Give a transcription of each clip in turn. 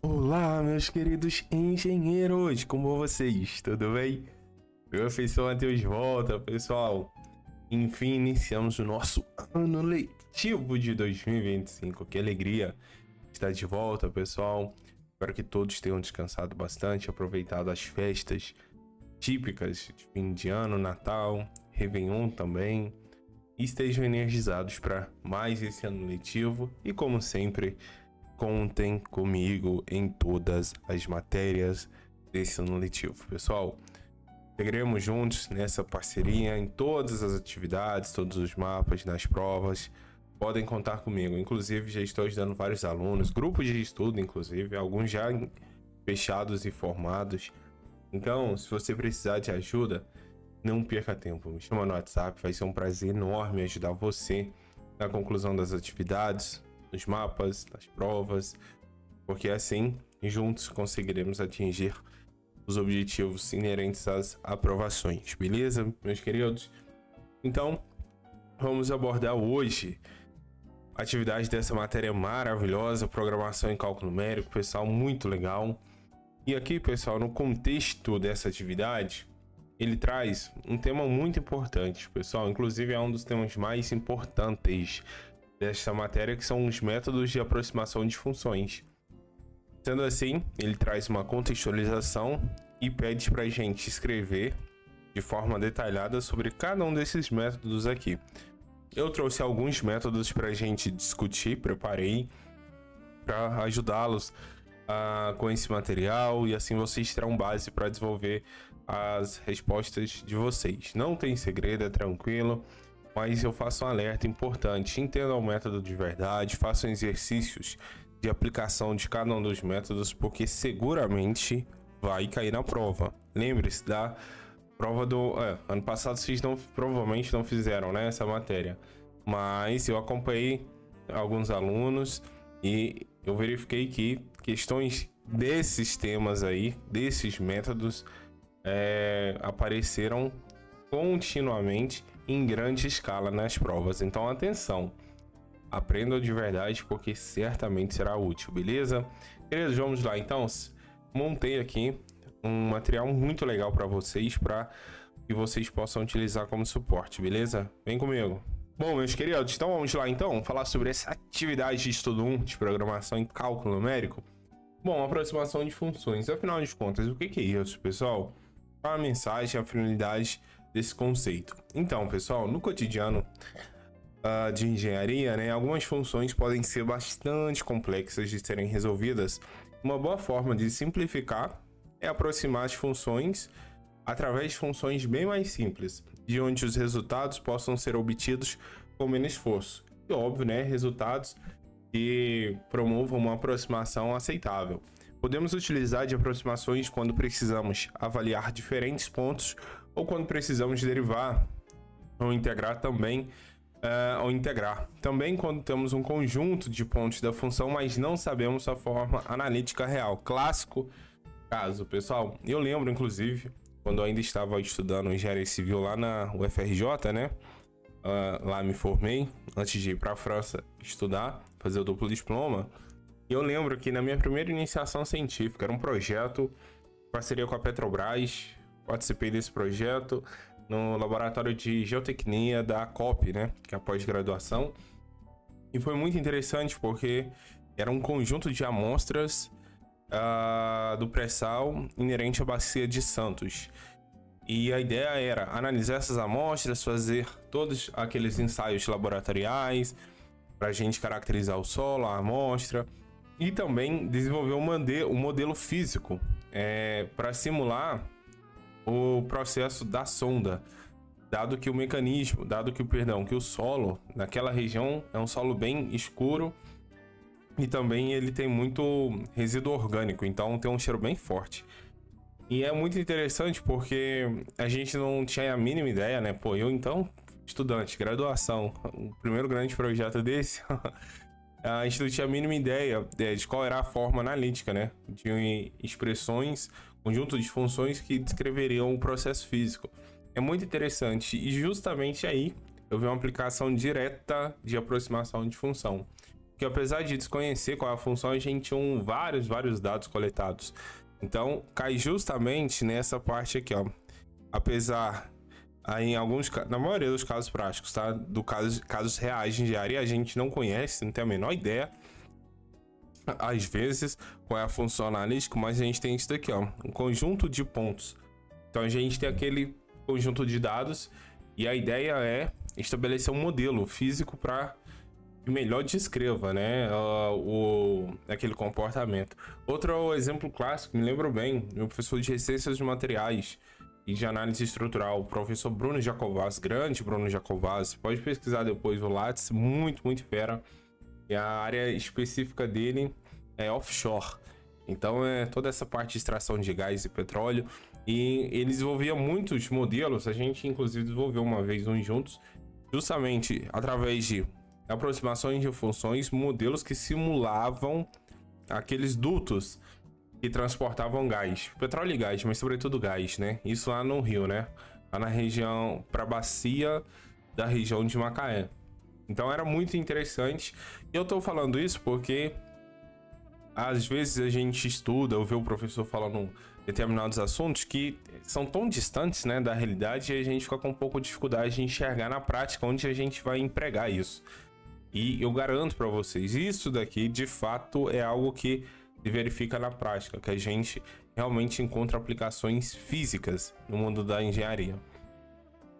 Olá, meus queridos engenheiros, como vocês? Tudo bem? Professor Matheus volta, pessoal. Enfim, iniciamos o nosso ano letivo de 2025. Que alegria estar de volta, pessoal. Espero que todos tenham descansado bastante, aproveitado as festas típicas de fim de ano, Natal, Réveillon também. E estejam energizados para mais esse ano letivo. E como sempre, contem comigo em todas as matérias desse ano letivo. Pessoal, seguiremos juntos nessa parceria em todas as atividades, todos os mapas, nas provas. Podem contar comigo. Inclusive, já estou ajudando vários alunos, grupos de estudo, inclusive, alguns já fechados e formados. Então, se você precisar de ajuda, não perca tempo. Me chama no WhatsApp, vai ser um prazer enorme ajudar você na conclusão das atividades, nos mapas, nas provas, porque assim, juntos conseguiremos atingir os objetivos inerentes às aprovações, beleza, meus queridos? Então, vamos abordar hoje a atividade dessa matéria maravilhosa, programação em cálculo numérico, pessoal, muito legal. E aqui, pessoal, no contexto dessa atividade, ele traz um tema muito importante, pessoal, inclusive é um dos temas mais importantes desta matéria, que são os métodos de aproximação de funções. Sendo assim, ele traz uma contextualização e pede para a gente escrever de forma detalhada sobre cada um desses métodos aqui. Eu trouxe alguns métodos para a gente discutir, preparei para ajudá-los com esse material e assim vocês terão base para desenvolver as respostas de vocês. Não tem segredo, é tranquilo. Mas eu faço um alerta importante, entendam o método de verdade, façam exercícios de aplicação de cada um dos métodos, porque seguramente vai cair na prova. Lembre-se da prova do... ano passado vocês provavelmente não fizeram, né, essa matéria, mas eu acompanhei alguns alunos e eu verifiquei que questões desses temas aí, desses métodos, apareceram continuamente em grande escala nas provas. Então atenção, aprendam de verdade porque certamente será útil, beleza? Queridos, vamos lá então. Montei aqui um material muito legal para vocês, para que vocês possam utilizar como suporte, beleza? Vem comigo. Bom, meus queridos, então vamos lá então falar sobre essa atividade de estudo 1 de programação em cálculo numérico. Bom, aproximação de funções. Afinal de contas, o que é isso, pessoal? Qual a mensagem, a finalidade desse conceito? Então, pessoal, no cotidiano de engenharia, né, algumas funções podem ser bastante complexas de serem resolvidas. Uma boa forma de simplificar é aproximar as funções através de funções bem mais simples, de onde os resultados possam ser obtidos com menos esforço. E óbvio, né, resultados que promovam uma aproximação aceitável. Podemos utilizar de aproximações quando precisamos avaliar diferentes pontos ou quando precisamos derivar ou integrar também, Também quando temos um conjunto de pontos da função, mas não sabemos a forma analítica real. Clássico caso, pessoal. Eu lembro, inclusive, quando eu ainda estava estudando engenharia civil lá na UFRJ, né? Lá me formei, antes de ir para a França estudar, fazer o duplo diploma. E eu lembro que na minha primeira iniciação científica, era um projeto, parceria com a Petrobras, participei desse projeto no laboratório de geotecnia da COP, né, que é a pós-graduação. E foi muito interessante porque era um conjunto de amostras do pré-sal inerente à bacia de Santos. E a ideia era analisar essas amostras, fazer todos aqueles ensaios laboratoriais para a gente caracterizar o solo, a amostra, e também desenvolver um modelo físico para simular o processo da sonda, dado que o solo naquela região é um solo bem escuro e também ele tem muito resíduo orgânico, então tem um cheiro bem forte. E é muito interessante porque a gente não tinha a mínima ideia, né? Pô, eu então, estudante, graduação, o primeiro grande projeto desse, a gente não tinha a mínima ideia de qual era a forma analítica, né? De expressões, conjunto de funções que descreveriam o processo físico. É muito interessante e justamente aí eu vi uma aplicação direta de aproximação de função. que apesar de desconhecer qual é a função, a gente tinha vários dados coletados. Então, cai justamente nessa parte aqui, ó. Apesar, aí, na maioria dos casos práticos, tá? Casos reais de engenharia, a gente não conhece, não tem a menor ideia, às vezes, qual é a função analítica, mas a gente tem isso daqui, ó, um conjunto de pontos. Então, a gente tem aquele conjunto de dados e a ideia é estabelecer um modelo físico para que melhor descreva, né, aquele comportamento. Outro exemplo clássico, me lembro bem, meu professor de Ciências de Materiais e de Análise Estrutural, o professor Bruno Jacovazzi, grande Bruno Jacovazzi, pode pesquisar depois o Lattes, muito fera. E a área específica dele é offshore. Então é toda essa parte de extração de gás e petróleo. E ele desenvolvia muitos modelos. A gente inclusive desenvolveu uma vez uns juntos, justamente através de aproximações de funções, modelos que simulavam aqueles dutos que transportavam gás, petróleo e gás, mas sobretudo gás, né? Isso lá no Rio, né? Lá na região, para a bacia da região de Macaé. Então era muito interessante. E eu tô falando isso porque às vezes a gente estuda ou vê o professor falando determinados assuntos que são tão distantes, né, da realidade, e a gente fica com um pouco de dificuldade de enxergar na prática onde a gente vai empregar isso. E eu garanto para vocês, isso daqui de fato é algo que se verifica na prática, que a gente realmente encontra aplicações físicas no mundo da engenharia.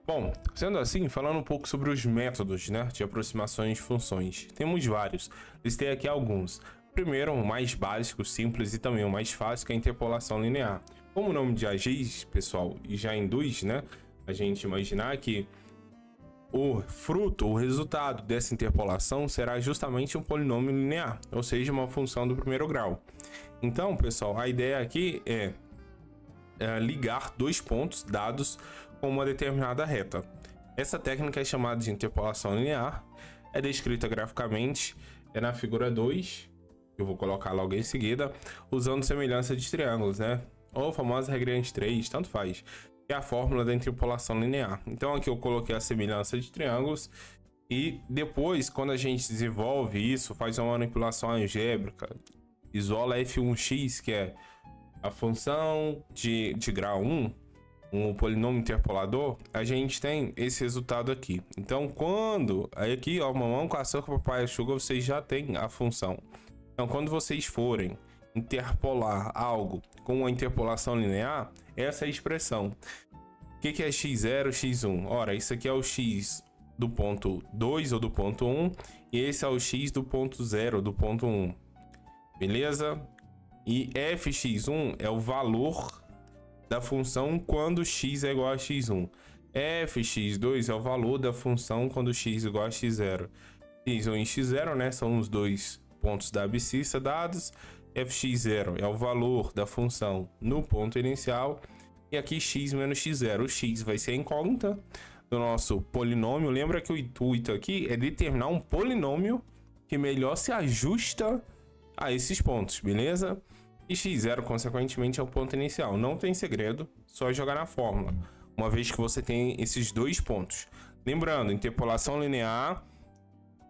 Bom, sendo assim, falando um pouco sobre os métodos, né, de aproximações de funções. Temos vários, listei aqui alguns. Primeiro, o mais básico, simples e também o mais fácil, que é a interpolação linear. Como o nome já diz, pessoal, e já induz, né, a gente imaginar que o fruto, o resultado dessa interpolação será justamente um polinômio linear, ou seja, uma função do primeiro grau. Então, pessoal, a ideia aqui é ligar dois pontos dados com uma determinada reta. Essa técnica é chamada de interpolação linear, é descrita graficamente na figura 2, que eu vou colocar logo em seguida, usando semelhança de triângulos, né? Ou a famosa regra de 3, tanto faz, que é a fórmula da interpolação linear. Então aqui eu coloquei a semelhança de triângulos e depois, quando a gente desenvolve isso, faz uma manipulação algébrica, isola f1x, que é a função de grau 1, um polinômio interpolador, a gente tem esse resultado aqui. Então, aí aqui, ó, mamão com açúcar, papai açúcar, vocês já tem a função. Então, quando vocês forem interpolar algo com a interpolação linear, essa é a expressão. O que é x0, x1? Ora, isso aqui é o x do ponto 2 ou do ponto 1, e esse é o x do ponto 0, do ponto 1. Beleza? E fx1 é o valor da função quando x é igual a x1. fx2 é o valor da função quando x é igual a x0. x1 e x0, né, são os dois pontos da abscissa dados. fx0 é o valor da função no ponto inicial. E aqui x menos x0. O x vai ser a incógnita do nosso polinômio. Lembra que o intuito aqui é determinar um polinômio que melhor se ajusta a esses pontos, beleza? E x0, consequentemente, é o ponto inicial. Não tem segredo, só jogar na fórmula, uma vez que você tem esses dois pontos. Lembrando, interpolação linear,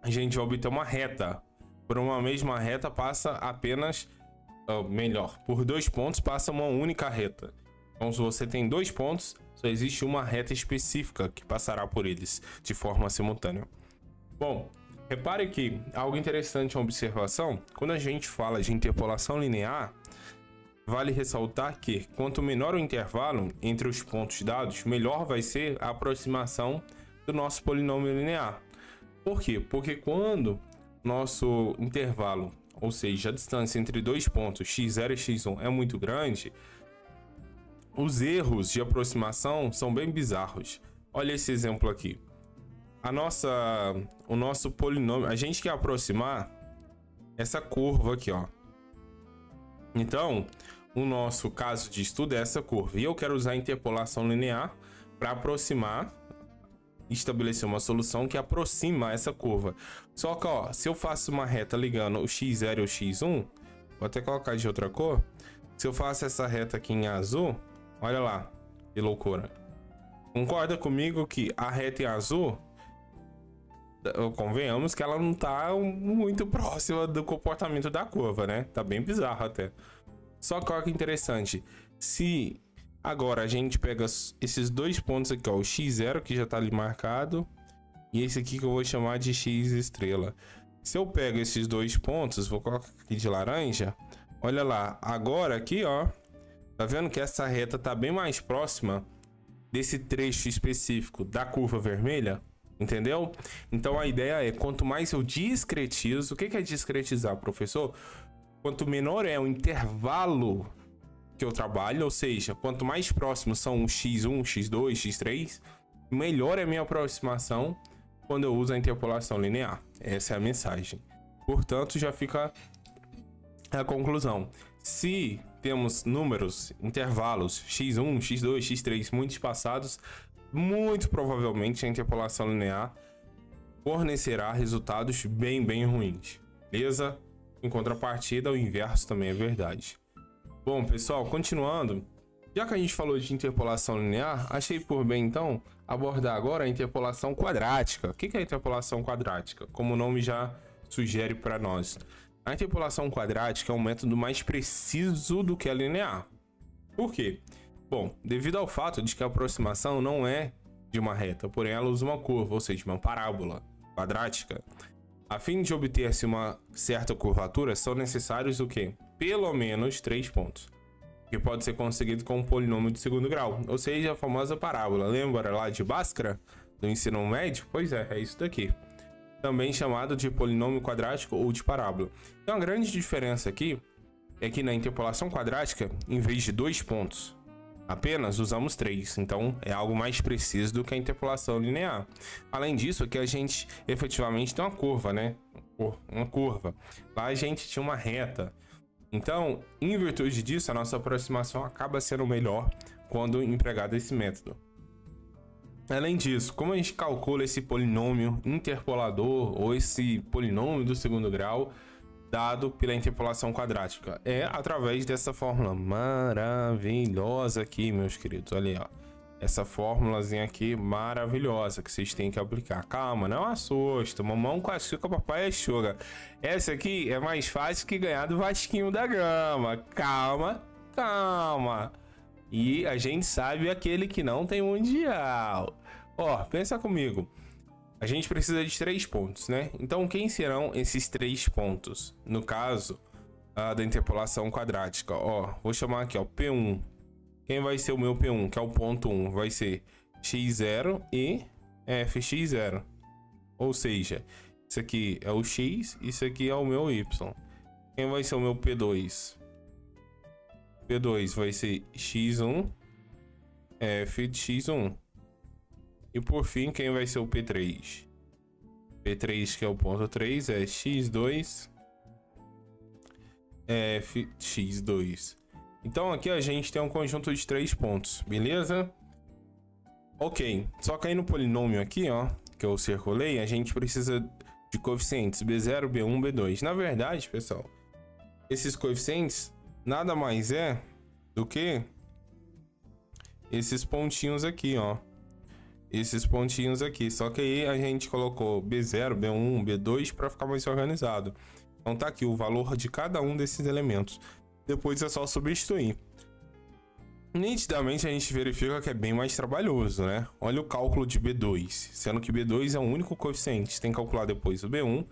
a gente vai obter uma reta. Por uma mesma reta passa apenas, por dois pontos passa uma única reta. Então, se você tem dois pontos, só existe uma reta específica que passará por eles de forma simultânea. Bom, repare que algo interessante, uma observação, quando a gente fala de interpolação linear, vale ressaltar que quanto menor o intervalo entre os pontos dados, melhor vai ser a aproximação do nosso polinômio linear. Por quê? Porque quando nosso intervalo, ou seja, a distância entre dois pontos x0 e x1 é muito grande, os erros de aproximação são bem bizarros. Olha esse exemplo aqui. O nosso polinômio, a gente quer aproximar essa curva aqui, ó. Então, o nosso caso de estudo é essa curva. E eu quero usar a interpolação linear para aproximar, estabelecer uma solução que aproxima essa curva. Só que, ó, se eu faço uma reta ligando o x0 e o x1, vou até colocar de outra cor. Se eu faço essa reta aqui em azul, olha lá, que loucura. Concorda comigo que a reta em azul convenhamos que ela não tá muito próxima do comportamento da curva, né? Tá bem bizarro até. Só que olha que interessante. Se agora a gente pega esses dois pontos aqui, ó, o x0 que já tá ali marcado, e esse aqui que eu vou chamar de x estrela. Se eu pego esses dois pontos, vou colocar aqui de laranja, olha lá, agora aqui, ó, tá vendo que essa reta tá bem mais próxima desse trecho específico da curva vermelha? Entendeu? Então a ideia é, quanto mais eu discretizo, o que é discretizar, professor? Quanto menor é o intervalo que eu trabalho, ou seja, quanto mais próximos são o x1, x2, x3, melhor é a minha aproximação quando eu uso a interpolação linear. Essa é a mensagem. Portanto, já fica a conclusão. Se temos números, intervalos x1, x2, x3 muito espaçados, muito provavelmente a interpolação linear fornecerá resultados bem ruins. Beleza? Em contrapartida, o inverso também é verdade. Bom, pessoal, continuando. Já que a gente falou de interpolação linear, achei por bem, então, abordar agora a interpolação quadrática. O que é a interpolação quadrática? Como o nome já sugere para nós. A interpolação quadrática é um método mais preciso do que a linear. Por quê? Bom, devido ao fato de que a aproximação não é de uma reta, porém ela usa uma curva, ou seja, uma parábola quadrática. A fim de obter-se uma certa curvatura, são necessários o quê? Pelo menos 3 pontos, que pode ser conseguido com um polinômio de segundo grau, ou seja, a famosa parábola. Lembra lá de Bhaskara, do ensino médio? Pois é isso daqui. Também chamado de polinômio quadrático ou de parábola. Então a grande diferença aqui é que na interpolação quadrática, em vez de 2 pontos, apenas usamos 3, então é algo mais preciso do que a interpolação linear. Além disso, aqui a gente efetivamente tem uma curva, né? Uma curva. Lá a gente tinha uma reta. Então, em virtude disso, a nossa aproximação acaba sendo melhor quando empregado esse método. Além disso, como a gente calcula esse polinômio interpolador ou esse polinômio do segundo grau dado pela interpolação quadrática? É através dessa fórmula maravilhosa aqui, meus queridos. Olha aí, ó. Essa fórmulazinha aqui maravilhosa que vocês têm que aplicar. Calma, não assusta. Mamão com açúcar, papai é sugar. Essa aqui é mais fácil que ganhar do Vasquinho da Gama. Calma, calma. E a gente sabe aquele que não tem mundial. Ó, pensa comigo. A gente precisa de 3 pontos, né? Então, quem serão esses 3 pontos? No caso da interpolação quadrática, ó, vou chamar aqui, ó, P1. Quem vai ser o meu P1, que é o ponto 1? Vai ser x0 e fx0. Ou seja, isso aqui é o x, isso aqui é o meu y. Quem vai ser o meu P2? P2 vai ser x1, f de x1. E por fim, quem vai ser o P3? P3, que é o ponto 3, é x2, f de x2. Então aqui a gente tem um conjunto de 3 pontos, beleza? Ok, só que aí no polinômio aqui, ó, que eu circulei, a gente precisa de coeficientes B0, B1, B2. Na verdade, pessoal, esses coeficientes nada mais é do que esses pontinhos aqui, ó. Esses pontinhos aqui, só que aí a gente colocou B0, B1, B2 para ficar mais organizado. Então tá aqui o valor de cada um desses elementos. Depois é só substituir. Nitidamente a gente verifica que é bem mais trabalhoso, né? Olha o cálculo de B2, sendo que B2 é o único coeficiente. Tem que calcular depois o B1,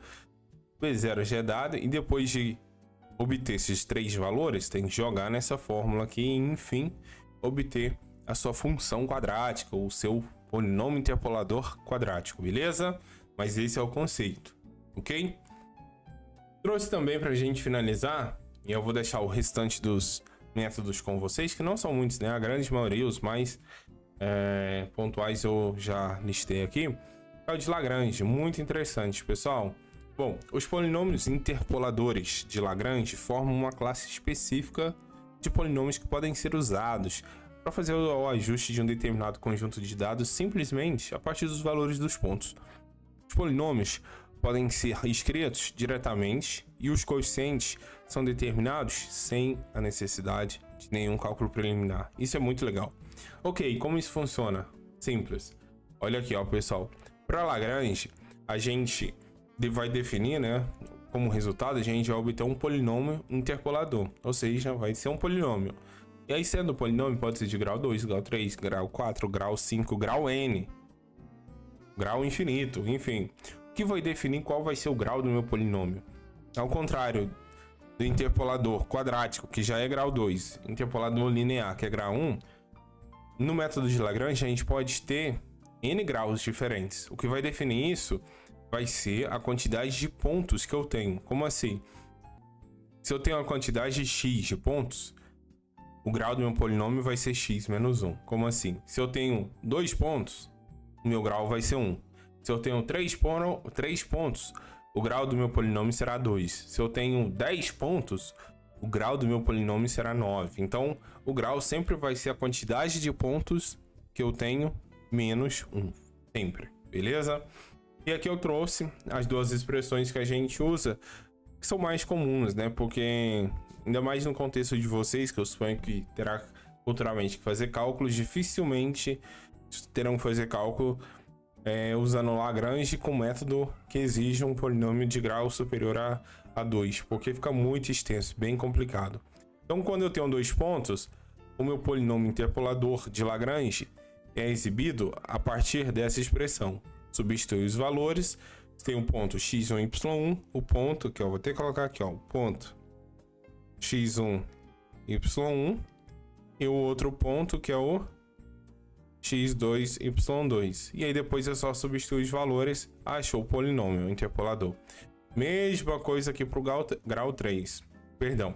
B0 já é dado, e depois de obter esses 3 valores, tem que jogar nessa fórmula aqui e, enfim, obter a sua função quadrática, ou o seu polinômio interpolador quadrático, beleza? Mas esse é o conceito, ok? Trouxe também para a gente finalizar, e eu vou deixar o restante dos métodos com vocês, que não são muitos, né? A grande maioria, os mais pontuais eu já listei aqui. É o de Lagrange, muito interessante, pessoal. Bom, os polinômios interpoladores de Lagrange formam uma classe específica de polinômios que podem ser usados para fazer o ajuste de um determinado conjunto de dados simplesmente a partir dos valores dos pontos. Os polinômios podem ser escritos diretamente e os coeficientes são determinados sem a necessidade de nenhum cálculo preliminar. Isso é muito legal. Ok, como isso funciona? Simples. Olha aqui, ó, pessoal. Para Lagrange, a gente vai definir, né? Como resultado, a gente vai obter um polinômio interpolador, ou seja, vai ser um polinômio. E aí, sendo polinômio, pode ser de grau 2, grau 3, grau 4, grau 5, grau n, grau infinito, enfim. O que vai definir qual vai ser o grau do meu polinômio? Ao contrário do interpolador quadrático, que já é grau 2, interpolador linear, que é grau 1, no método de Lagrange a gente pode ter n graus diferentes. O que vai definir isso vai ser a quantidade de pontos que eu tenho. Como assim? Se eu tenho uma quantidade de x de pontos, o grau do meu polinômio vai ser x menos 1. Como assim? Se eu tenho 2 pontos, o meu grau vai ser 1. Se eu tenho 3 pontos, o grau do meu polinômio será 2. Se eu tenho 10 pontos, o grau do meu polinômio será 9. Então, o grau sempre vai ser a quantidade de pontos que eu tenho menos 1. Sempre. Beleza? E aqui eu trouxe as duas expressões que a gente usa, que são mais comuns, né? Porque, ainda mais no contexto de vocês, que eu suponho que terá futuramente que fazer cálculos, dificilmente terão que fazer cálculo usando Lagrange com método que exige um polinômio de grau superior a 2, porque fica muito extenso, bem complicado. Então, quando eu tenho 2 pontos, o meu polinômio interpolador de Lagrange é exibido a partir dessa expressão. Substitui os valores, tem um ponto x1, y1, o ponto que eu vou ter que colocar aqui, ó, o ponto x1, y1, e o outro ponto que é o x2, y2. E aí depois é só substituir os valores, achou o polinômio interpolador. Mesma coisa aqui para o grau 3, perdão,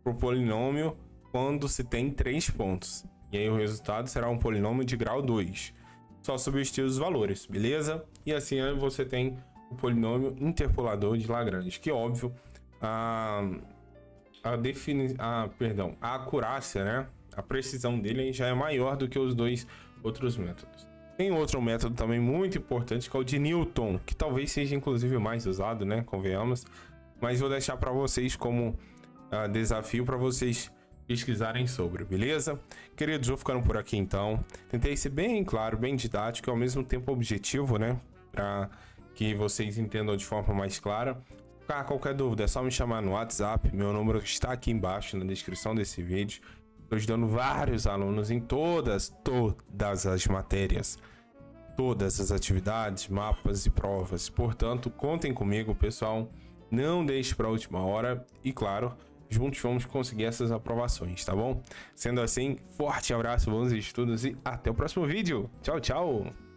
para o polinômio quando se tem 3 pontos. E aí o resultado será um polinômio de grau 2. Só substituir os valores, beleza? E assim você tem o polinômio interpolador de Lagrange, que óbvio, a acurácia, né? A precisão dele já é maior do que os dois outros métodos. Tem outro método também muito importante, que é o de Newton, que talvez seja inclusive mais usado, né? Convenhamos. Mas vou deixar para vocês como desafio para vocês pesquisarem sobre, beleza? Queridos, vou ficando por aqui então. Tentei ser bem claro, bem didático e ao mesmo tempo objetivo, né? Para que vocês entendam de forma mais clara. Qualquer dúvida é só me chamar no WhatsApp. Meu número está aqui embaixo na descrição desse vídeo. Estou ajudando vários alunos em todas as matérias, todas as atividades, mapas e provas. Portanto, contem comigo, pessoal. Não deixe para a última hora e, claro, juntos vamos conseguir essas aprovações, tá bom? Sendo assim, forte abraço, bons estudos e até o próximo vídeo. Tchau, tchau!